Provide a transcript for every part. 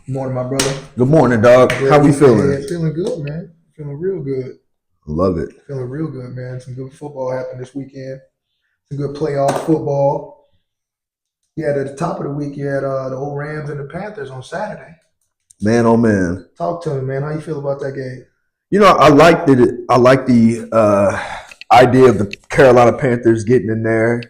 Morning, my brother. Good morning, dog. How Glad we we feeling? ahead. Feeling good, man. Feeling real good. Love it. Feeling real good, man. Some good football happened this weekend. Some good playoff football. Yeah, at the top of the week, you had the old Rams and the Panthers on Saturday. Man, oh man. Talk to me, man. How you feel about that game? I like that. I like the idea of the Carolina Panthers getting in there.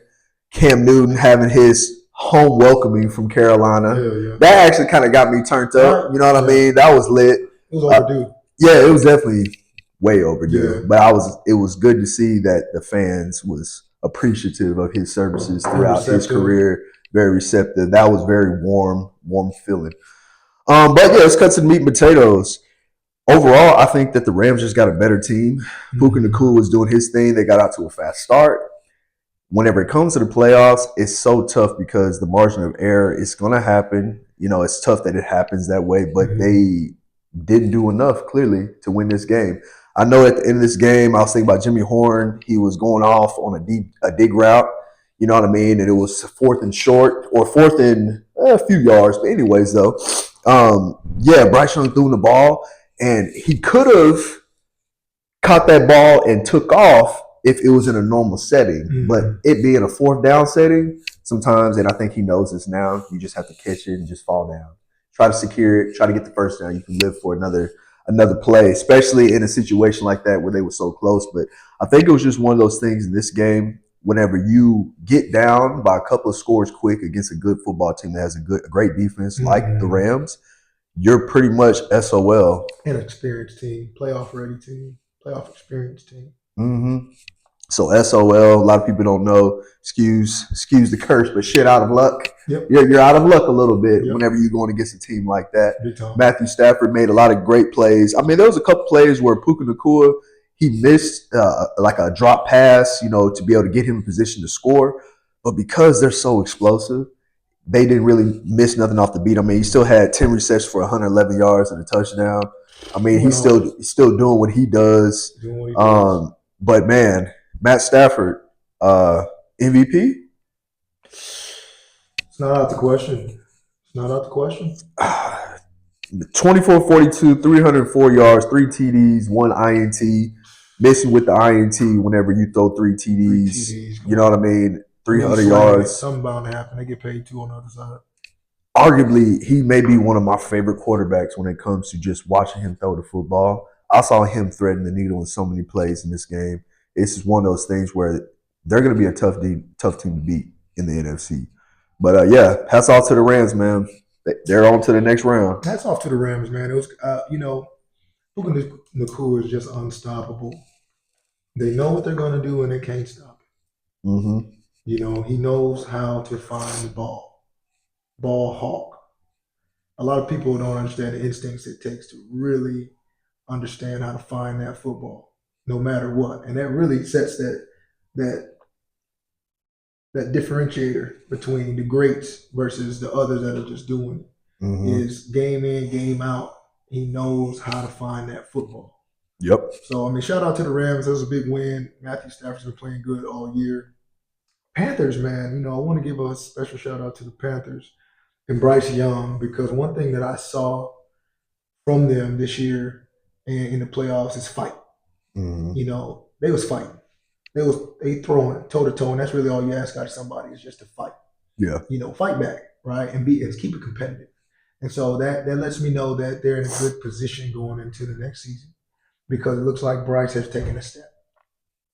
Cam Newton having his home welcoming from Carolina. Hell yeah. That actually kind of got me turned up. Right? You know what I Yeah. mean? That was lit. It was overdue. Yeah, it was definitely way overdue. Yeah. But it was good to see that the fans was appreciative of his services throughout his Receptive. career. Very receptive. That was very warm feeling. But yeah, let's cut to the meat and potatoes. Overall, I think that the Rams just got a better team. Puka Nakua was doing his thing. They got out to a fast start. Whenever it comes to the playoffs, it's so tough because the margin of error is going to happen. It's tough that it happens that way, but they didn't do enough, clearly, to win this game. I know at the end of this game, I was thinking about Jimmy Horn. He was going off on a dig route. You know what I mean? And it was fourth and short or fourth and a few yards. But anyways, though, Bryce Young threw the ball. And he could have caught that ball and took off if it was in a normal setting. But it being a fourth down setting, sometimes, and I think he knows this now, you just have to catch it and just fall down. Try to secure it, try to get the first down. You can live for another play, especially in a situation like that where they were so close. But I think it was just one of those things in this game. Whenever you get down by a couple of scores quick against a good football team that has a great defense like the Rams, you're pretty much SOL. An experienced team, playoff ready team, playoff experienced team. So SOL, a lot of people don't know. Excuse the curse, but shit out of luck. Yep. You're out of luck a little bit whenever you're going against a team like that. Matthew Stafford made a lot of great plays. I mean, there was a couple plays where Puka Nakua, he missed like a drop pass, to be able to get him in position to score. But because they're so explosive, they didn't really miss nothing off the beat. I mean, he still had 10 receptions for 111 yards and a touchdown. I mean, he's still doing what he does. But man, Matt Stafford, MVP? It's not out the question. 24-42, 304 yards, 3 TDs, 1 INT. Missing with the INT whenever you throw 3 TDs. You know what I mean? 300 yards. Something bound to happen. They get paid too on the other side. Arguably, he may be one of my favorite quarterbacks when it comes to just watching him throw the football. I saw him threading the needle in so many plays in this game. It's just one of those things where they're going to be a tough team to beat in the NFC. But hats off to the Rams, man. They're on to the next round. Hats off to the Rams, man. It was, Puka Nakua is just unstoppable. They know what they're going to do and they can't stop it. He knows how to find the ball hawk. A lot of people don't understand the instincts it takes to really understand how to find that football, no matter what. And that really sets that differentiator between the greats versus the others that are just doing it. Is game in, game out. He knows how to find that football. Yep. So, I mean, shout out to the Rams. That was a big win. Matthew Stafford's been playing good all year. Panthers, man, I want to give a special shout out to the Panthers and Bryce Young, because one thing that I saw from them this year in the playoffs is fight. They was fighting. They throwing toe to toe, and that's really all you ask out of somebody is just to fight. Yeah. Fight back, right, and keep it competitive. And so that lets me know that they're in a good position going into the next season, because it looks like Bryce has taken a step.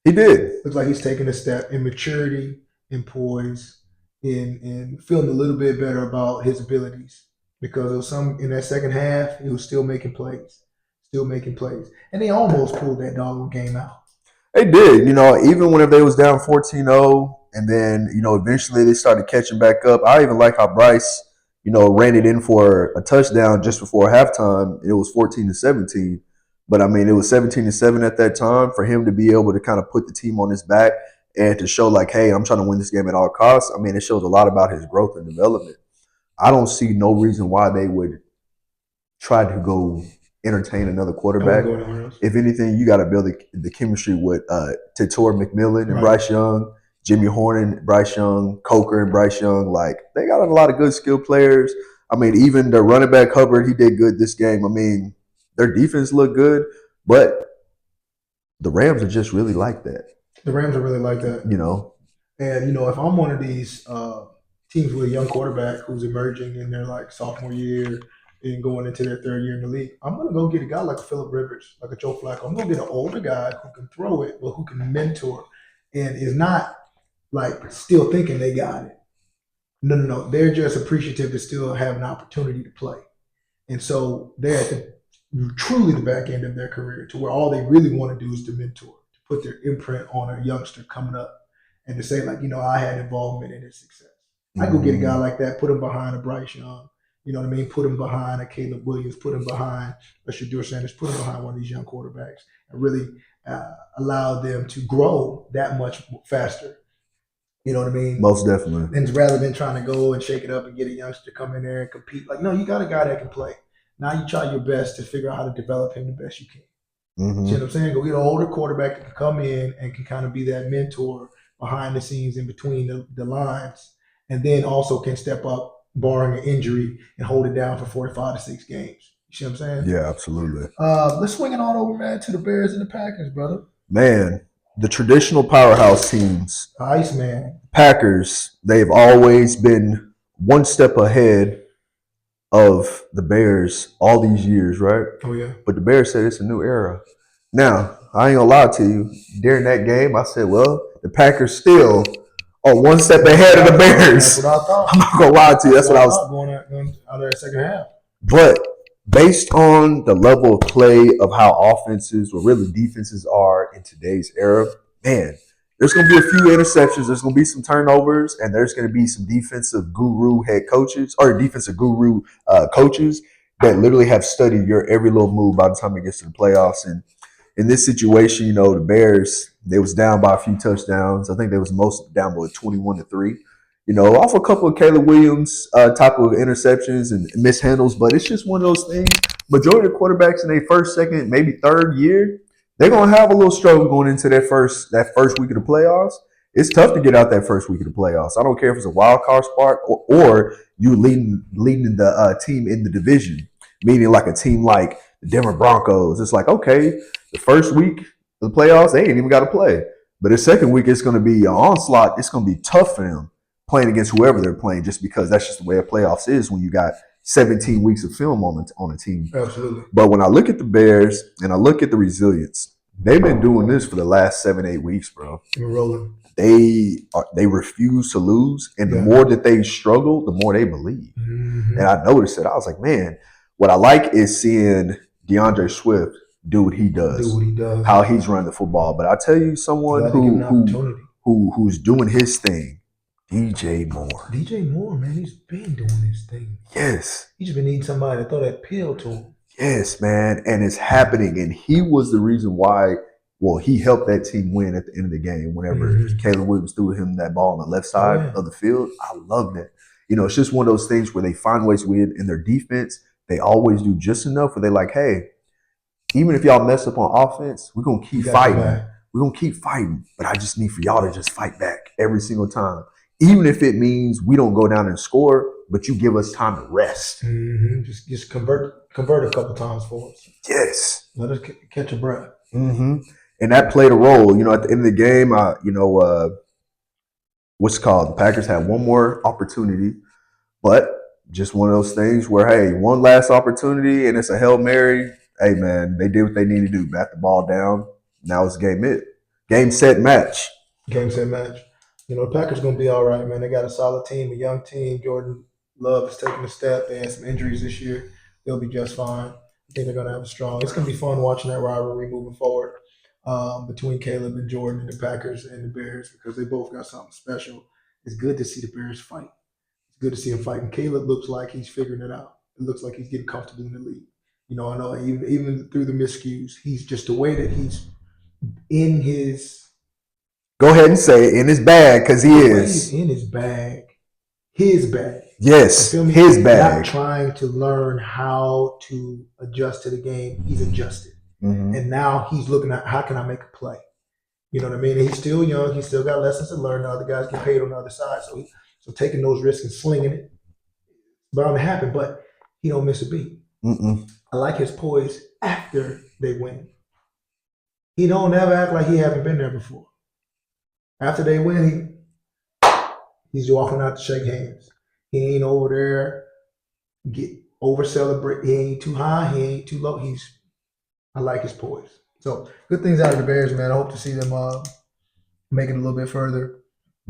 He did. Looks like he's taken a step in maturity, in poise, in feeling a little bit better about his abilities, because there was some in that second half he was still making plays, and they almost pulled that doggone game out. They did, even whenever they was down 14-0, and then eventually they started catching back up. I even like how Bryce ran it in for a touchdown just before halftime. It was 14-17, but I mean it was 17-7 at that time. For him to be able to kind of put the team on his back and to show like, hey, I'm trying to win this game at all costs. I mean, it shows a lot about his growth and development. I don't see no reason why they would try to go entertain another quarterback. If anything, you got to build the chemistry with Tator McMillan and Bryce Young, Jimmy Horn and Bryce Young, Coker and Bryce Young. Like, they got a lot of good skilled players. I mean, even the running back Hubbard, he did good this game. I mean, their defense looked good, but the Rams are just really like that. The Rams are really like that. You know, And if I'm one of these teams with a young quarterback who's emerging in their like sophomore year and going into their third year in the league, I'm gonna go get a guy like a Phillip Rivers, like a Joe Flacco. I'm gonna get an older guy who can throw it, but who can mentor and is not like still thinking they got it. No, no, no. They're just appreciative to still have an opportunity to play. And so they're at truly the back end of their career to where all they really want to do is to mentor, to put their imprint on a youngster coming up and to say, like, I had involvement in his success. I go get a guy like that, put him behind a Bryce Young, you know what I mean? Put him behind a Caleb Williams, put him behind a Shedeur Sanders, put him behind one of these young quarterbacks and really allow them to grow that much faster. You know what I mean? Most definitely. And rather than trying to go and shake it up and get a youngster to come in there and compete, like, no, you got a guy that can play. Now you try your best to figure out how to develop him the best you can. Mm-hmm. See what I'm saying? Go get an older quarterback that can come in and can kind of be that mentor behind the scenes in between the lines, and then also can step up, barring an injury, and hold it down for 45 to 6 games. You see what I'm saying? Yeah, absolutely. Let's swing it on over, man, to the Bears and the Packers, brother. Man, the traditional powerhouse teams, Iceman, Packers, they've always been one step ahead of the Bears all these years, right? Oh, yeah. But the Bears said it's a new era. Now, I ain't gonna lie to you. During that game, I said, well, the Packers still are one step ahead of the Bears. That's what I thought. I'm not gonna lie to you. That's what I was going out of that second half. But based on the level of play of how offenses or really defenses are in today's era, man, there's going to be a few interceptions. There's going to be some turnovers, and there's going to be some defensive guru head coaches or defensive guru coaches that literally have studied your every little move by the time it gets to the playoffs. And in this situation, the Bears, they was down by a few touchdowns. I think they was most down by 21-3. Off a couple of Caleb Williams type of interceptions and mishandles, but it's just one of those things. Majority of quarterbacks in their first, second, maybe third year, they're gonna have a little struggle going into that first week of the playoffs. It's tough to get out that first week of the playoffs. I don't care if it's a wild card spot or you leading the team in the division, meaning like a team like the Denver Broncos. It's like, okay, the first week of the playoffs, they ain't even got to play, but the second week it's going to be an onslaught. It's going to be tough for them playing against whoever they're playing, just because that's just the way the playoffs is when you got 17 weeks of film on a team. Absolutely. But when I look at the Bears and I look at the resilience, they've been doing this for the last 7-8 weeks, bro. We're rolling. They refuse to lose, and the more that they struggle, the more they believe. Mm-hmm. And I noticed it. I was like, man, what I like is seeing DeAndre Swift do what he does, how he's running the football. But I tell you, someone who's doing his thing. DJ Moore. DJ Moore, man, he's been doing his thing. Yes. He's been needing somebody to throw that pill to him. Yes, man. And it's happening. And he was the reason why, he helped that team win at the end of the game whenever Caleb Williams threw him that ball on the left side of the field. I love that. It's just one of those things where they find ways to win in their defense. They always do just enough where they're like, hey, even if y'all mess up on offense, we're going to keep fighting. We're going to keep fighting. But I just need for y'all to just fight back every single time. Even if it means we don't go down and score, but you give us time to rest. Mm-hmm. Just convert a couple times for us. Yes. Let us catch a breath. Mm-hmm. And that played a role. At the end of the game, the Packers had one more opportunity, but just one of those things where, hey, one last opportunity and it's a Hail Mary. Hey, man, they did what they needed to do. Bat the ball down. Now it's game, set, match. Game, set, match. The Packers going to be all right, man. They got a solid team, a young team. Jordan Love is taking a step. They had some injuries this year. They'll be just fine. I think they're going to have a strong. It's going to be fun watching that rivalry moving forward between Caleb and Jordan and the Packers and the Bears, because they both got something special. It's good to see the Bears fight. It's good to see him fight. And Caleb looks like he's figuring it out. It looks like he's getting comfortable in the league. I know even through the miscues, he's just the way that he's in his. Go ahead and say it, in his bag, because he is. He's in his bag. His bag. Yes, his bag. Not trying to learn how to adjust to the game. He's adjusted. Mm-hmm. And now he's looking at, how can I make a play? You know what I mean? And he's still young. He's still got lessons to learn. The other guys get paid on the other side. So taking those risks and slinging it, bound to happen. But he don't miss a beat. Mm-mm. I like his poise after they win. He don't ever act like he haven't been there before. After they win, he's walking out to shake hands. He ain't over there get over celebrate. He ain't too high. He ain't too low. I like his poise. So good things out of the Bears, man. I hope to see them make it a little bit further.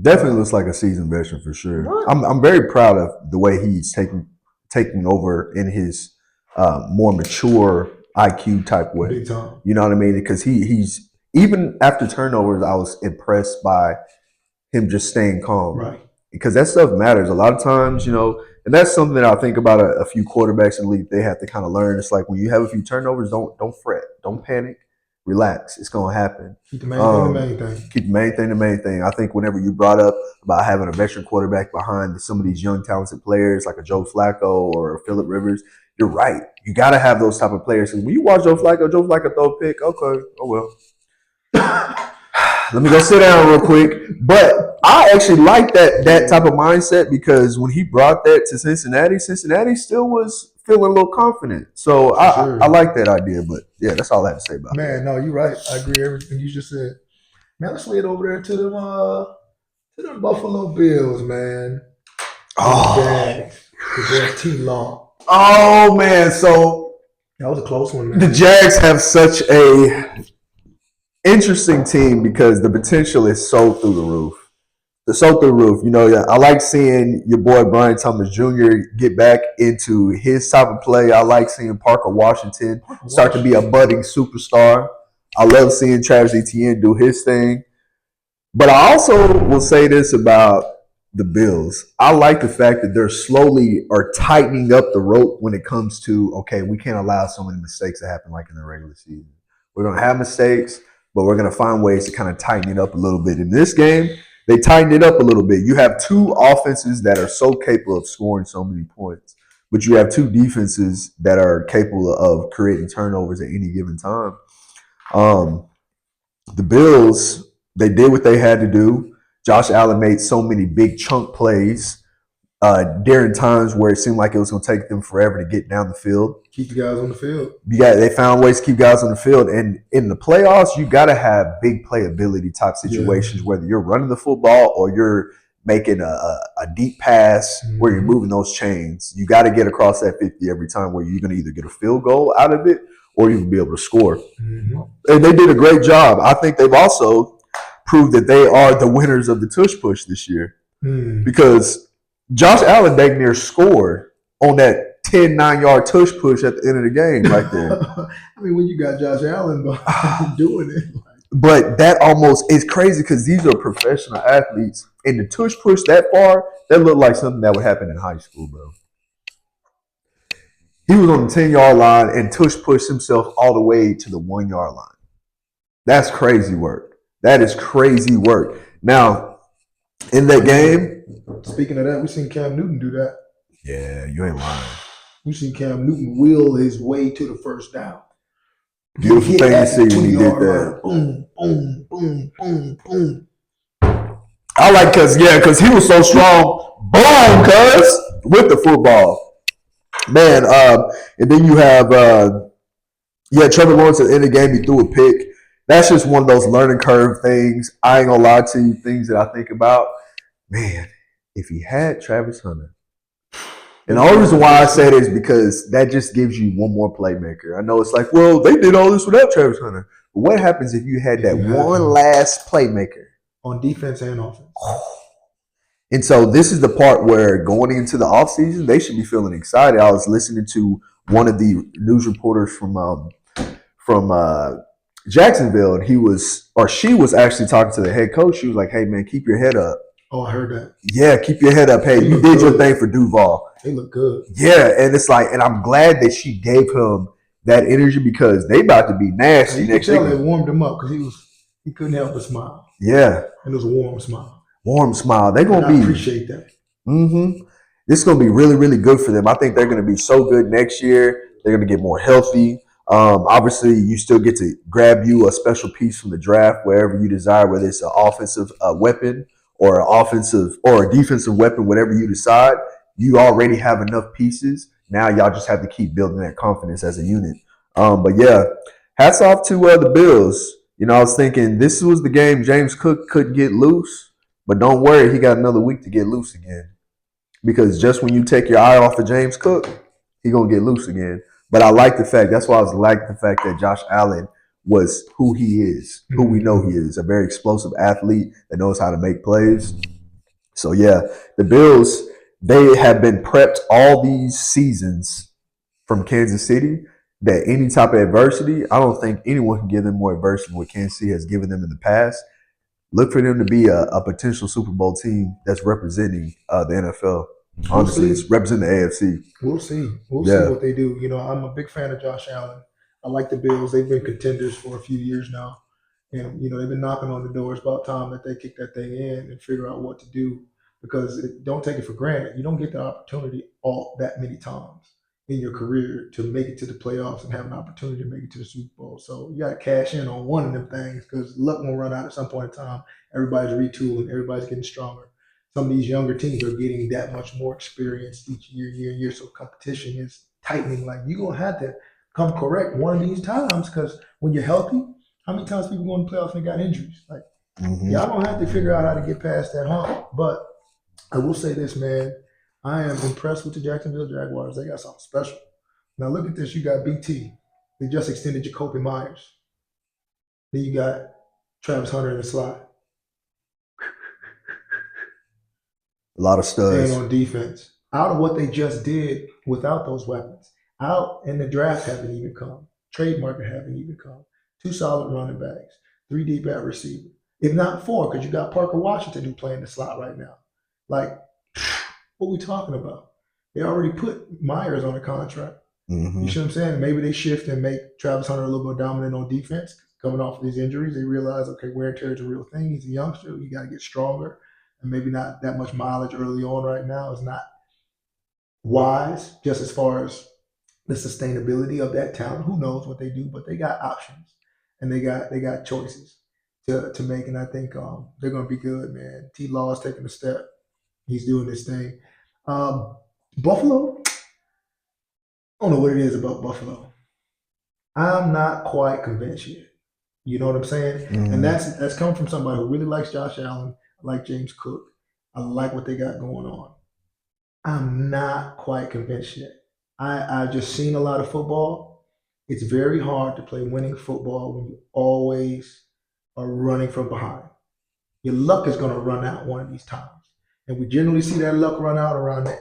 Definitely looks like a seasoned veteran for sure. What? I'm very proud of the way he's taking over in his more mature IQ type way. Big time. You know what I mean? Because he's even after turnovers, I was impressed by him just staying calm. Right. Because that stuff matters. A lot of times, and that's something that I think about a few quarterbacks in the league. They have to kind of learn. It's like when you have a few turnovers, don't fret. Don't panic. Relax. It's going to happen. Keep the main thing the main thing. Keep the main thing the main thing. I think whenever you brought up about having a veteran quarterback behind some of these young talented players like a Joe Flacco or a Phillip Rivers, you're right. You got to have those type of players. Because when you watch Joe Flacco throw a pick, okay, oh well. Let me go sit down real quick. But I actually like that type of mindset because when he brought that to Cincinnati still was feeling a little confident. So I like that idea. But yeah, that's all I have to say about it. Man, no, you're right. I agree with everything you just said. Man, let's lead over there to them Buffalo Bills, man. Oh, the T-Law. Oh man, so that was a close one, man. The Jags have such a interesting team because the potential is so through the roof. I like seeing your boy Brian Thomas Jr. get back into his type of play. I like seeing Parker Washington start to be a budding superstar. I love seeing Travis Etienne do his thing. But I also will say this about the Bills. I like the fact that they're slowly are tightening up the rope when it comes to, okay, we can't allow so many mistakes to happen like in the regular season. We're going to have mistakes, but we're going to find ways to kind of tighten it up a little bit. In this game, they tightened it up a little bit. You have two offenses that are so capable of scoring so many points, but you have two defenses that are capable of creating turnovers at any given time. The Bills, they did what they had to do. Josh Allen made so many big chunk plays during times where it seemed like it was going to take them forever to get down the field. Keep the guys on the field. They found ways to keep guys on the field. And in the playoffs, you got to have big playability type situations, whether you're running the football or you're making a deep pass where you're moving those chains. You got to get across that 50 every time where you're going to either get a field goal out of it or you can be able to score. Mm-hmm. And they did a great job. I think they've also proved that they are the winners of the tush push this year because Josh Allen dang near scored on that 10 9-yard tush push at the end of the game right there. I mean, when you got Josh Allen doing it. But that almost is crazy because these are professional athletes. And the tush push that far, that looked like something that would happen in high school, bro. He was on the 10-yard line and tush pushed himself all the way to the 1-yard line. That's crazy work. That is crazy work. Now, in that game. Speaking of that, we seen Cam Newton do that. Yeah, you ain't lying. We seen Cam Newton wheel his way to the first down. Beautiful thing to see when he did that. Boom, boom, boom, boom, boom. I like because he was so strong. Boom, cuz, with the football. Man, and then you have Trevor Lawrence at the end of the game, he threw a pick. That's just one of those learning curve things. I ain't gonna lie to you, things that I think about. Man, if he had Travis Hunter. And the only reason why I say this is because that just gives you one more playmaker. I know it's like, well, they did all this without Travis Hunter. But what happens if you had that one last playmaker? On defense and offense. And so this is the part where going into the offseason, they should be feeling excited. I was listening to one of the news reporters from Jacksonville, and she was actually talking to the head coach. She was like, hey, man, keep your head up. Oh, I heard that. Yeah, keep your head up. Hey, you did your thing for Duval. They look good. Yeah, and it's like, and I'm glad that she gave him that energy because they about to be nasty next year. It warmed him up because he couldn't help but smile. Yeah. And it was a warm smile. Warm smile. They're going to be. I appreciate that. Mm-hmm. This is going to be really, really good for them. I think they're going to be so good next year. They're going to get more healthy. Obviously, you still get to grab you a special piece from the draft wherever you desire, whether it's an offensive weapon or an offensive or a defensive weapon, whatever you decide. you already have enough pieces. Now y'all just have to keep building that confidence as a unit. But yeah, hats off to the Bills. I was thinking this was the game James Cook could get loose, but don't worry, he got another week to get loose again. Because just when you take your eye off of James Cook, he gonna get loose again. But I like the fact. That's why I was like the fact that Josh Allen was who he is, who we know he is, a very explosive athlete that knows how to make plays. So yeah, the Bills, they have been prepped all these seasons from Kansas City that any type of adversity, I don't think anyone can give them more adversity than what Kansas City has given them in the past. Look for them to be a potential Super Bowl team that's representing the NFL. Honestly, it's representing the AFC. We'll see. We'll see what they do. I'm a big fan of Josh Allen. I like the Bills. They've been contenders for a few years now. And, they've been knocking on the door. It's about time that they kick that thing in and figure out what to do because don't take it for granted. You don't get the opportunity all that many times in your career to make it to the playoffs and have an opportunity to make it to the Super Bowl. So you got to cash in on one of them things because luck will run out at some point in time. Everybody's retooling. Everybody's getting stronger. Some of these younger teams are getting that much more experience each year. So competition is tightening. Like you're going to have to come correct one of these times because when you're healthy, how many times people go in the playoffs and they got injuries? Like, y'all don't have to figure out how to get past that hump. But I will say this, man. I am impressed with the Jacksonville Jaguars. They got something special. Now look at this. You got BT. They just extended Jacoby Myers. Then you got Travis Hunter in the slot. A lot of studs. And on defense. Out of what they just did without those weapons. Out and the draft haven't even come. Trade market haven't even come. 2 solid running backs. 3 deep at receiver. If not 4, because you got Parker Washington who playing the slot right now. Like, what we talking about? They already put Myers on a contract. You see what I'm saying? Maybe they shift and make Travis Hunter a little bit dominant on defense. Coming off of these injuries, they realize, okay, wear and tear is a real thing. He's a youngster. You got to get stronger. And maybe not that much mileage early on right now is not wise, just as far as the sustainability of that talent. Who knows what they do, but they got options and they got choices to make. And I think they're going to be good, man. T. Law is taking a step. He's doing this thing. Buffalo, I don't know what it is about Buffalo. I'm not quite convinced yet. You know what I'm saying? And that's coming from somebody who really likes Josh Allen, like James Cook. I like what they got going on. I'm not quite convinced yet. I've just seen a lot of football. It's very hard to play winning football when you always are running from behind. Your luck is going to run out one of these times. And we generally see that luck run out around the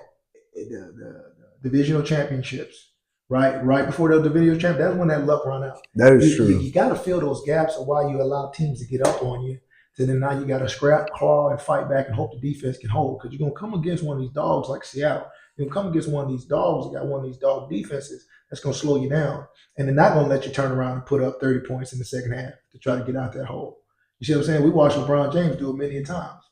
divisional championships, right? Right before the divisional champ, that's when that luck run out. That is true. You got to fill those gaps of why you allow teams to get up on you. So then now you got to scrap, claw, and fight back and hope the defense can hold. Because you're going to come against one of these dogs like Seattle. You're going to come against one of these dogs that got one of these dog defenses that's going to slow you down. And they're not going to let you turn around and put up 30 points in the second half to try to get out that hole. You see what I'm saying? We watched LeBron James do it many times.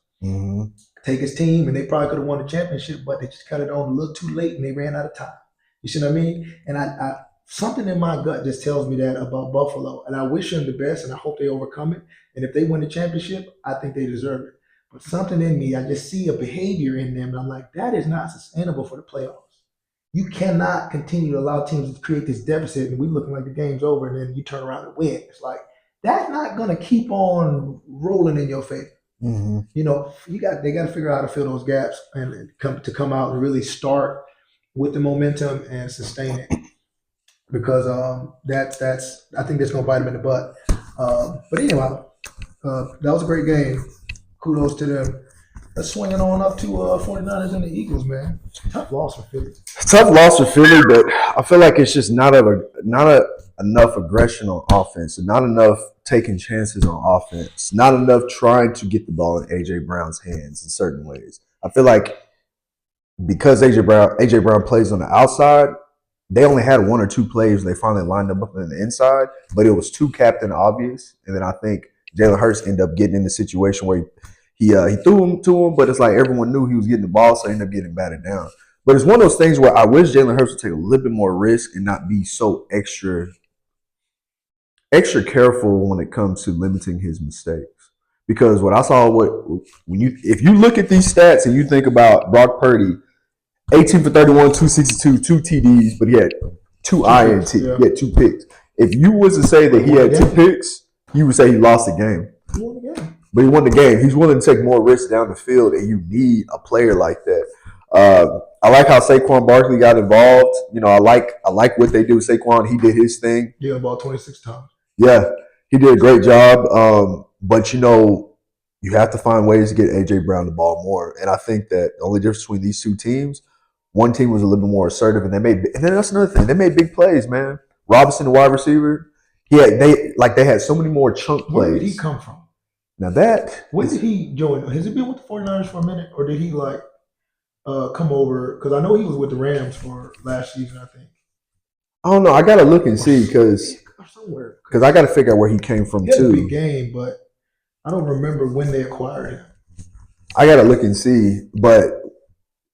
Take his team, and they probably could have won the championship, but they just cut it on a little too late, and they ran out of time. You see what I mean? And I something in my gut just tells me that about Buffalo, and I wish them the best, and I hope they overcome it. And if they win the championship, I think they deserve it. But something in me, I just see a behavior in them, and I'm like, that is not sustainable for the playoffs. You cannot continue to allow teams to create this deficit, and we looking like the game's over, and then you turn around and win. It's like that's not going to keep on rolling in your favor. They got to figure out how to fill those gaps and come out and really start with the momentum and sustain it because that's I think that's gonna bite them in the butt. But anyway, that was a great game. Kudos to them. Let's swing it on up to 49ers and the Eagles, man. Tough loss for Philly. But I feel like it's just not enough aggression on offense, and not enough taking chances on offense, not enough trying to get the ball in AJ Brown's hands in certain ways. I feel like because AJ Brown plays on the outside, they only had 1 or 2 plays they finally lined up on the inside, but it was too captain obvious. And then I think Jalen Hurts ended up getting in the situation where he threw him to him, but it's like everyone knew he was getting the ball, so he ended up getting batted down. But it's one of those things where I wish Jalen Hurts would take a little bit more risk and not be so extra careful when it comes to limiting his mistakes. Because what I saw, if you look at these stats and you think about Brock Purdy 18 for 31, 262, 2 TDs, but he had 2 INT. Yeah. He had 2 picks. If you was to say that he had 2 picks, you would say he lost the game. He won the game. But he won the game. He's willing to take more risks down the field, and you need a player like that. I like how Saquon Barkley got involved. I like what they do with Saquon. He did his thing. Yeah, about 26 times. Yeah, he did a great job. But you have to find ways to get AJ Brown the ball more. And I think that the only difference between these two teams, one team was a little bit more assertive, and then that's another thing. They made big plays, man. Robinson, the wide receiver, they had so many more chunk plays. Where did he come from? Now when did he join? Has he been with the 49ers for a minute, or did he come over? Because I know he was with the Rams for last season, I think. I don't know. I gotta look and see because I gotta figure out where he came from he had too. A big game, but I don't remember when they acquired him. I gotta look and see, but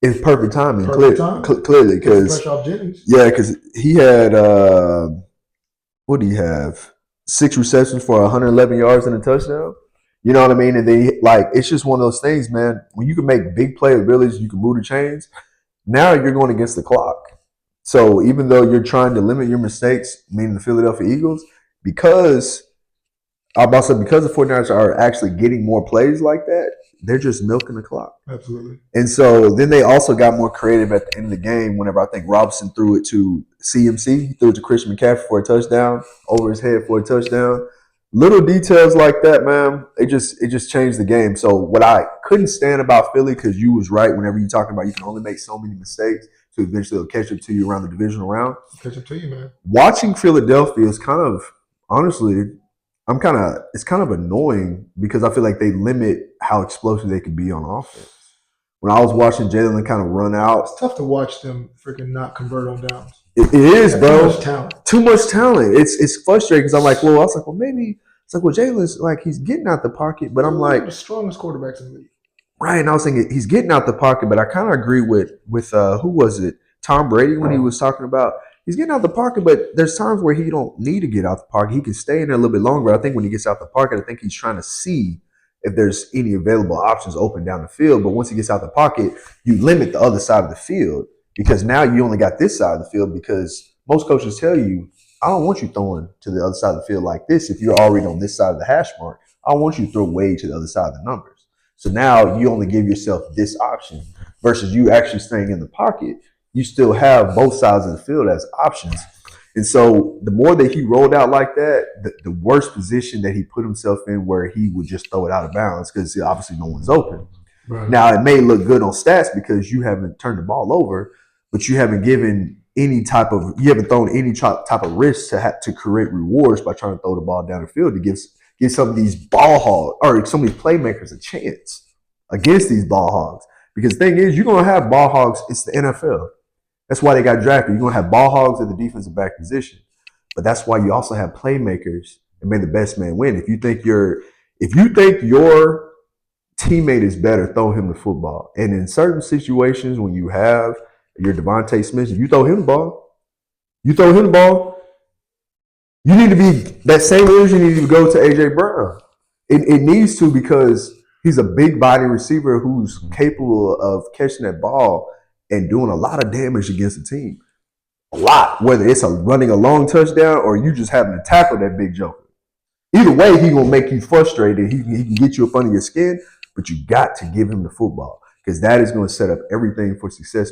it's perfect timing. Clearly, because fresh off Jennings. Yeah, because he had what do you have? 6 receptions for 111 yards and a touchdown. You know what I mean? And then it's just one of those things, man. When you can make big play abilities, you can move the chains. Now you're going against the clock. So even though you're trying to limit your mistakes, meaning the Philadelphia Eagles, because the 49ers are actually getting more plays like that, they're just milking the clock. Absolutely. And so then they also got more creative at the end of the game whenever I think Robinson threw it to CMC. He threw it to Christian McCaffrey for a touchdown, over his head for a touchdown. Little details like that, man, it just changed the game. So what I couldn't stand about Philly, because you was right whenever you're talking about you can only make so many mistakes to eventually it'll catch up to you around the divisional round. Catch up to you, man. Watching Philadelphia is kind of, honestly, it's kind of annoying because I feel like they limit how explosive they can be on offense. When I was watching Jalen kind of run out, it's tough to watch them freaking not convert on downs. It is, bro. Too much talent. Too much talent. It's frustrating because I'm like, maybe it's like, Jalen's he's getting out the pocket, but I'm like, the strongest quarterbacks in the league. Right, and I was thinking he's getting out the pocket, but I kind of agree with who was it? Tom Brady when he was talking about he's getting out the pocket, but there's times where he don't need to get out the pocket. He can stay in there a little bit longer. I think when he gets out the pocket, I think he's trying to see if there's any available options open down the field. But once he gets out the pocket, you limit the other side of the field because now you only got this side of the field because most coaches tell you, I don't want you throwing to the other side of the field like this if you're already on this side of the hash mark. I want you to throw way to the other side of the numbers. So now you only give yourself this option versus you actually staying in the pocket. You still have both sides of the field as options. And so the more that he rolled out like that, the worse position that he put himself in where he would just throw it out of bounds because obviously no one's open. Right. Now, it may look good on stats because you haven't turned the ball over, but you haven't given you haven't thrown any type of risk to create rewards by trying to throw the ball down the field to give some of these ball hogs or some of these playmakers a chance against these ball hogs. Because the thing is, you're going to have ball hogs. It's the NFL. That's why they got drafted. You're going to have ball hogs at the defensive back position. But that's why you also have playmakers and may the best man win. If you think your teammate is better, throw him the football. And in certain situations when you have your Devontae Smith, if you throw him the ball, you need to be that same energy needs to go to AJ Brown. It needs to because he's a big body receiver who's capable of catching that ball and doing a lot of damage against the team. A lot, whether it's running a long touchdown or you just having to tackle that big joker. Either way, he's going to make you frustrated. He can get you up under your skin, but you got to give him the football because that is going to set up everything for success.